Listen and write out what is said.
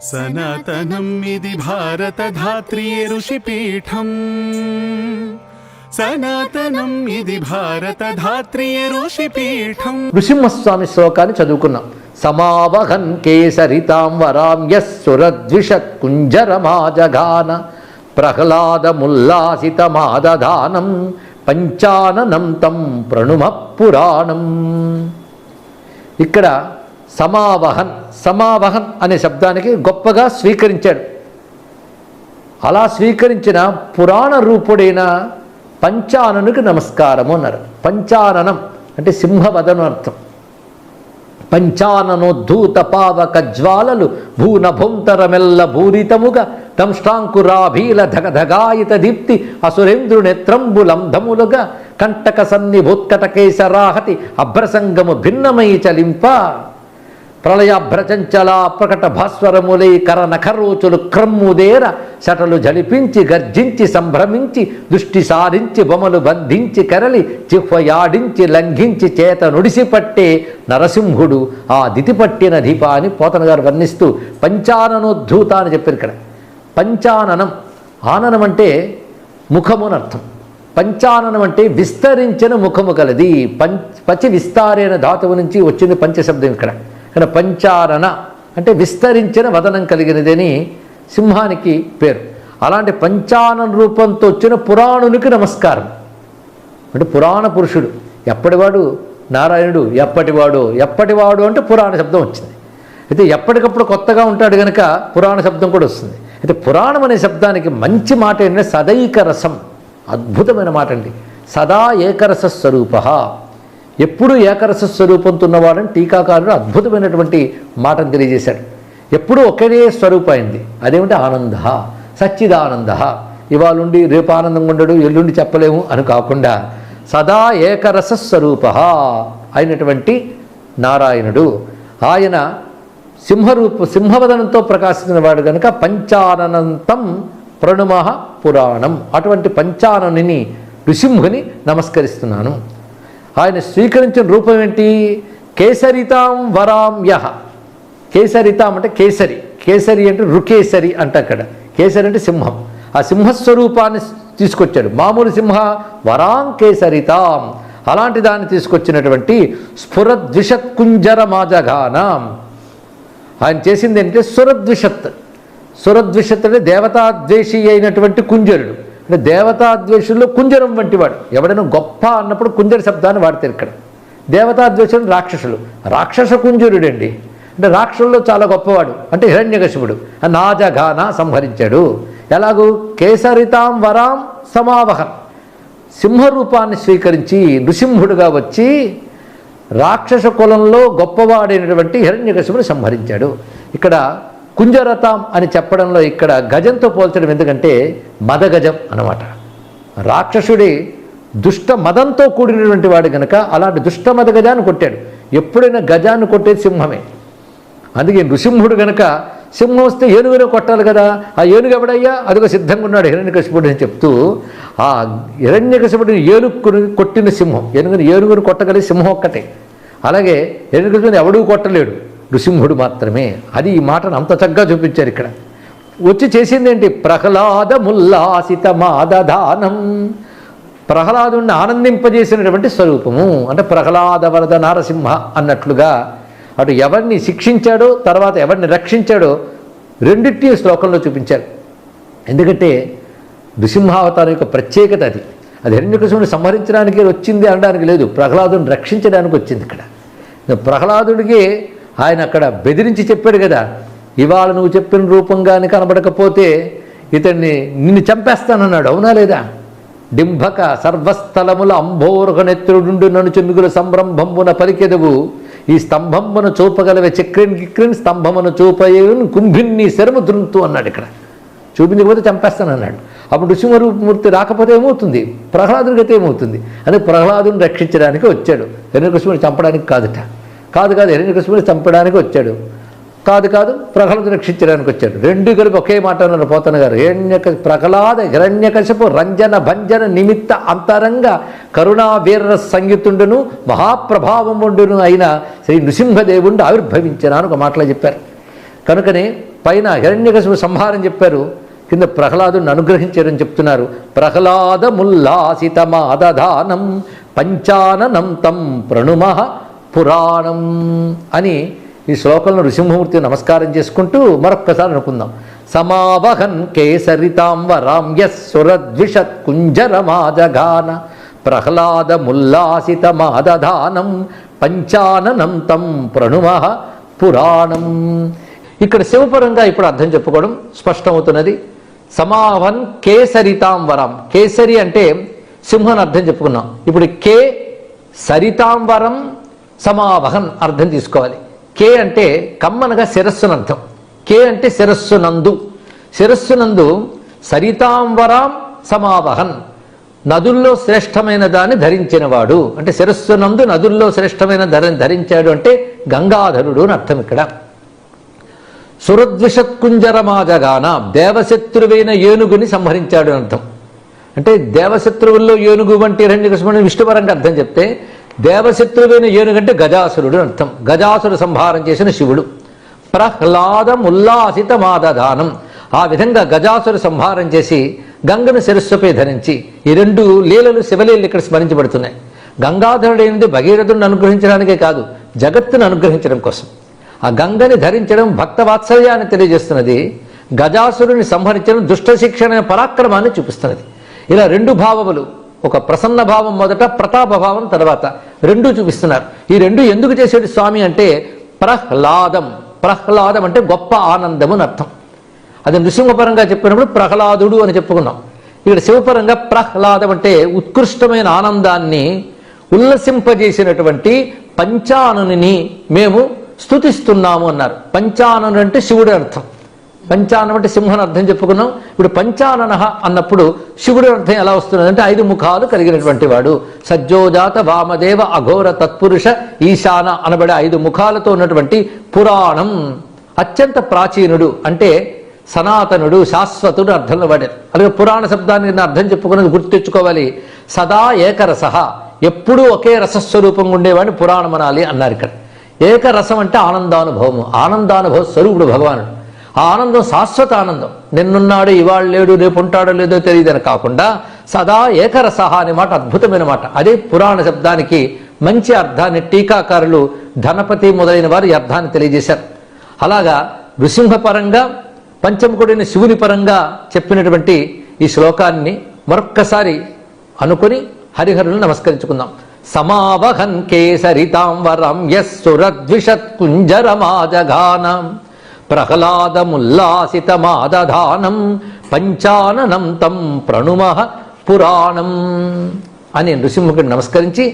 సనాతనం ఇది భారత ధాత్రియే ఋషిపీఠం. సనాతనం ఇది భారత ధాత్రియే ఋషిపీఠం. నృసింహస్వామి శ్లోకాన్ని చదువుకున్నాం. సమావహన్ కేసరితాం వరాం యస్సురద్విషత్ కుంజరమాజగాన ప్రహ్లాదముల్లాసితమాదధానం పంచాననం తం ప్రణుమ పురాణం. ఇక్కడ సమావహన్ అనే శబ్దానికి గొప్పగా స్వీకరించాడు. అలా స్వీకరించిన పురాణ రూపుడైన పంచాననుకి నమస్కారము అన్నారు. పంచాననం అంటే సింహవదను అర్థం. పంచాననోద్ధూత పావక జ్వాలలు భూనభుంతరమెల్ల భూరితముగా దంష్టాంకురాభీల ధగధగాయిత దీప్తి అసురేంద్రు నేత్రంబులంధములుగా కంటక సన్నిభూత్కటకేశరాహతి అభ్రసంగము భిన్నమై చలింప ప్రళయాభ్రచంచల ప్రకట భాస్వరములై కర నఖరోచులు క్రమ్ముదేర శటలు జలిపించి గర్జించి సంభ్రమించి దృష్టి సారించి బొమలు బంధించి కరలి చిహ్వయాడించి లంఘించి చేత నుడిసిపట్టే నరసింహుడు ఆ దితిపట్టిన దీప అని పోతన గారు వర్ణిస్తూ పంచాననోద్ధూత అని చెప్పారు. ఇక్కడ పంచాననం, ఆననం అంటే ముఖముని అర్థం. పంచాననం అంటే విస్తరించిన ముఖము కలది. పచి విస్తారైన ధాతువు నుంచి వచ్చింది పంచశబ్దం. ఇక్కడ కానీ పంచానన అంటే విస్తరించిన వదనం కలిగినదని సింహానికి పేరు. అలాంటి పంచానన రూపంతో వచ్చిన పురాణునికి నమస్కారం. అంటే పురాణ పురుషుడు ఎప్పటివాడు నారాయణుడు, ఎప్పటివాడు అంటే పురాణ శబ్దం వచ్చింది. అయితే ఎప్పటికప్పుడు కొత్తగా ఉంటాడు కనుక పురాణ శబ్దం కూడా వస్తుంది. అయితే పురాణం అనే శబ్దానికి మంచి మాట ఏంటంటే సదైక రసం, అద్భుతమైన మాట అండి. సదా ఏకరస స్వరూప, ఎప్పుడూ ఏకరస స్వరూపంతో ఉన్నవాడని టీకాకారుడు అద్భుతమైనటువంటి మాటను తెలియజేశాడు. ఎప్పుడూ ఒకే స్వరూపం అయింది. అదేమిటి? ఆనంద, సచ్చిదానంద. ఇవాళుండి రేపు ఆనందంగా ఉండడు, ఎల్లుండి చెప్పలేము అని కాకుండా సదా ఏకరస స్వరూప అయినటువంటి నారాయణుడు. ఆయన సింహవదనంతో ప్రకాశించిన వాడు కనుక పంచాననంతం ప్రణుమ పురాణం. అటువంటి పంచాననుని నృసింహుని నమస్కరిస్తున్నాను. ఆయన స్వీకరించిన రూపం ఏంటి? కేసరితాం వరాం యః. కేసరితాం అంటే కేసరి, కేసరి అంటే రుకేసరి అంటే అక్కడ కేసరి అంటే సింహం. ఆ సింహస్వరూపాన్ని తీసుకొచ్చాడు. మామూలు సింహ వరాం కేసరితాం, అలాంటి దాన్ని తీసుకొచ్చినటువంటి స్ఫురద్విషత్ కుంజరమాజగానం. ఆయన చేసింది ఏంటంటే సురద్విషత్. సురద్విషత్ అంటే దేవతాద్వేషి అయినటువంటి కుంజరుడు. అంటే దేవతాద్వేషుల్లో కుంజరం వంటి వాడు. ఎవడైనా గొప్ప అన్నప్పుడు కుంజర శబ్దాన్ని వాడతారు. ఇక్కడ దేవతాద్వేషులు రాక్షసులు, రాక్షస కుంజరుడండి. అంటే రాక్షసుల్లో చాలా గొప్పవాడు. అంటే హిరణ్యకశిపుడు నాజగాన సంహరించాడు. ఎలాగూ కేసరితాం వరాం సమావహన్, సింహరూపాన్ని స్వీకరించి నృసింహుడుగా వచ్చి రాక్షస కులంలో గొప్పవాడైనటువంటి హిరణ్యకశిపుడు సంహరించాడు. ఇక్కడ కుంజరతాం అని చెప్పడంలో ఇక్కడ గజంతో పోల్చడం ఎందుకంటే మదగజం అన్నమాట. రాక్షసుడి దుష్ట మదంతో కూడినటువంటి వాడు కనుక అలాంటి దుష్ట మద గజాన్ని కొట్టాడు. ఎప్పుడైనా గజాన్ని కొట్టేది సింహమే. అందుకే నృసింహుడు కనుక సింహం వస్తే ఏనుగునే కొట్టాలి కదా. ఆ ఏనుగు ఎవడయ్యా? అదిగో సిద్ధంగా ఉన్నాడు హిరణ్యకశిపుడు అని చెప్తూ ఆ హిరణ్యకశిపుడిని ఏనుగుని కొట్టిన సింహం. ఏనుగుని కొట్టగలిగే సింహం ఒక్కటే. అలాగే హిరణ్యకశిపుడిని ఎవడూ కొట్టలేడు, నృసింహుడు మాత్రమే. అది ఈ మాటను అంత చక్కగా చూపించారు. ఇక్కడ వచ్చి చేసింది ఏంటి? ప్రహ్లాదముల్లాసితమాదధానం. ప్రహ్లాదుని ఆనందింపజేసినటువంటి స్వరూపము. అంటే ప్రహ్లాద వరద నారసింహ అన్నట్లుగా అటు ఎవరిని శిక్షించాడో తర్వాత ఎవరిని రక్షించాడో రెండింటి శ్లోకంలో చూపించారు. ఎందుకంటే నృసింహావతారం యొక్క ప్రత్యేకత అది. అది హిరణ్యకశిపుని సంహరించడానికి వచ్చింది అనడానికి లేదు, ప్రహ్లాదుని రక్షించడానికి వచ్చింది. ఇక్కడ ప్రహ్లాదుడికి ఆయన అక్కడ బెదిరించి చెప్పాడు కదా, ఇవాళ నువ్వు చెప్పిన రూపంగాని కనబడకపోతే ఇతన్ని నిన్ను చంపేస్తానన్నాడు. అవునా లేదా? డింభక సర్వస్థలముల అంబోరుగ నెత్రుడు నన్ను చెమ్మిగుల సంరంభంబున పలికెదవు ఈ స్తంభంబున చూపగలవే చక్రిన్ గిక్రిన్ స్తంభమును చూపయేను కుంభిన్ని శరము దృంతు అన్నాడు. ఇక్కడ చూపించకపోతే చంపేస్తానన్నాడు. అప్పుడు నృసింహరూపమూర్తి రాకపోతే ఏమవుతుంది? ప్రహ్లాదుడి గతి ఏమవుతుంది? అని ప్రహ్లాదుని రక్షించడానికి వచ్చాడు. హిరణ్యకశిపుని చంపడానికి కాదు హిరణ్యకశిపుని చంపడానికి వచ్చాడు. కాదు ప్రహ్లాదుని రక్షించడానికి వచ్చాడు. రెండు కలిపి ఒకే మాట అన్నారు పోతన గారు. ప్రహ్లాద హిరణ్యకశిపు రంజన భంజన నిమిత్త అంతరంగ కరుణా వీర సంయుతుండును మహాప్రభావముండును అయిన శ్రీ నృసింహదేవుడు ఆవిర్భవించను అని ఒక మాటలో చెప్పారు. కనుకనే పైన హిరణ్యకశిపుడు సంహారం చెప్పారు, కింద ప్రహ్లాదుని అనుగ్రహించారని చెప్తున్నారు. ప్రహ్లాదముల్లాసితమాదధానం పంచాననం తం ప్రణుమః పురాణం అని ఈ శ్లోకంలో నృసింహమూర్తి నమస్కారం చేసుకుంటూ మరొక్కసారి అనుకుందాం. సమావహన్ కేసరితాంబరాం యస్సురద్విషత్ కుంజరమాజగాన ప్రహ్లాదముల్లాసితమాదధానం పంచాననం తం ప్రణుమః పురాణం. ఇక్కడ శివపరంగా ఇప్పుడు అర్థం చెప్పుకోవడం స్పష్టమవుతున్నది. సమావహన్ కేసరితాంబరం, కేసరి అంటే సింహన్ అర్థం చెప్పుకున్నాం. ఇప్పుడు కే సరితాంబరం సమావహన్ అర్థం తీసుకోవాలి. కే అంటే కమ్మనగా శిరస్సునర్థం. కే అంటే శిరస్సునందు, శిరస్సునందు సరితాంబరాం సమావహన్, నదుల్లో శ్రేష్టమైన దాన్ని ధరించినవాడు అంటే శిరస్సునందు నదుల్లో శ్రేష్టమైన ధరించాడు అంటే గంగాధరుడు అని అర్థం. ఇక్కడ సురద్విషత్కుంజరమాజగాన, దేవశత్రువైన ఏనుగుని సంహరించాడు అని అర్థం. అంటే దేవశత్రువుల్లో ఏనుగు వంటి హిరణ్యకశిపుని విష్ణుపరంగా అర్థం చెప్తే, దేవశత్రువైన ఏనుగంటే గజాసురుడు అర్థం. గజాసురు సంహారం చేసిన శివుడు. ప్రహ్లాదముల్లాసితమాదధానం, ఆ విధంగా గజాసురు సంహారం చేసి గంగను శిరస్సుపై ధరించి, ఈ రెండు లీలలు శివలీలలు ఇక్కడ స్మరించబడుతున్నాయి. గంగాధరుడైనది భగీరథుడిని అనుగ్రహించడానికే కాదు, జగత్తును అనుగ్రహించడం కోసం. ఆ గంగని ధరించడం భక్త వాత్సల్యాన్ని తెలియజేస్తున్నది. గజాసురుని సంహరించడం దుష్ట శిక్షణ పరాక్రమాన్ని చూపిస్తున్నది. ఇలా రెండు భావములు, ఒక ప్రసన్న భావం మొదట, ప్రతాప భావం తర్వాత, రెండూ చూపిస్తున్నారు. ఈ రెండు ఎందుకు చేసేది స్వామి అంటే ప్రహ్లాదం. ప్రహ్లాదం అంటే గొప్ప ఆనందము అని అర్థం. అది నృసింహపరంగా చెప్పినప్పుడు ప్రహ్లాదుడు అని చెప్పుకున్నాం. ఇక్కడ శివపరంగా ప్రహ్లాదం అంటే ఉత్కృష్టమైన ఆనందాన్ని ఉల్లసింపజేసినటువంటి పంచాననుని మేము స్తుతిస్తున్నాము అన్నారు. పంచానను అంటే శివుడు అర్థం. పంచానం అంటే సింహన్ అర్థం చెప్పుకున్నాం. ఇప్పుడు పంచానన అన్నప్పుడు శివుడు అర్థం ఎలా వస్తున్నది అంటే 5 ముఖాలు కలిగినటువంటి వాడు. సజ్జోజాత వామదేవ అఘోర తత్పురుష ఈశాన అనబడే 5 ముఖాలతో ఉన్నటువంటి పురాణం, అత్యంత ప్రాచీనుడు అంటే సనాతనుడు, శాశ్వతుడు అర్థంలో వాడారు. అలాగే పురాణ శబ్దాన్ని అర్థం చెప్పుకున్నది గుర్తు తెచ్చుకోవాలి. సదా ఏకరసః, ఎప్పుడూ ఒకే రసస్వరూపంగా ఉండేవాడిని పురాణం అనాలి అన్నారు. ఇక్కడ ఏకరసం అంటే ఆనందానుభవము, ఆనందానుభవ స్వరూపుడు భగవానుడు. ఆ ఆనందం శాశ్వత ఆనందం. నిన్నున్నాడు ఇవాళ లేడు రేపు ఉంటాడో లేదో తెలియదని కాకుండా సదా ఏకరసః అనే మాట అద్భుతమైన మాట. అదే పురాణ శబ్దానికి మంచి అర్థాన్ని టీకాకారులు ధనపతి మొదలైన వారు ఈ అర్థాన్ని తెలియజేశారు. అలాగా నృసింహపరంగా పంచముఖుడైన శివుని పరంగా చెప్పినటువంటి ఈ శ్లోకాన్ని మరొక్కసారి అనుకుని హరిహరులను నమస్కరించుకుందాం. సమావహన్ కేసరితాంబరం యస్సురద్విషత్ కుంజరమాజగానం ప్రహ్లాదముల్లాసితమాదధానం పంచాననం తం ప్రణుమః పురాణం అని నృసింహుడిని నమస్కరించి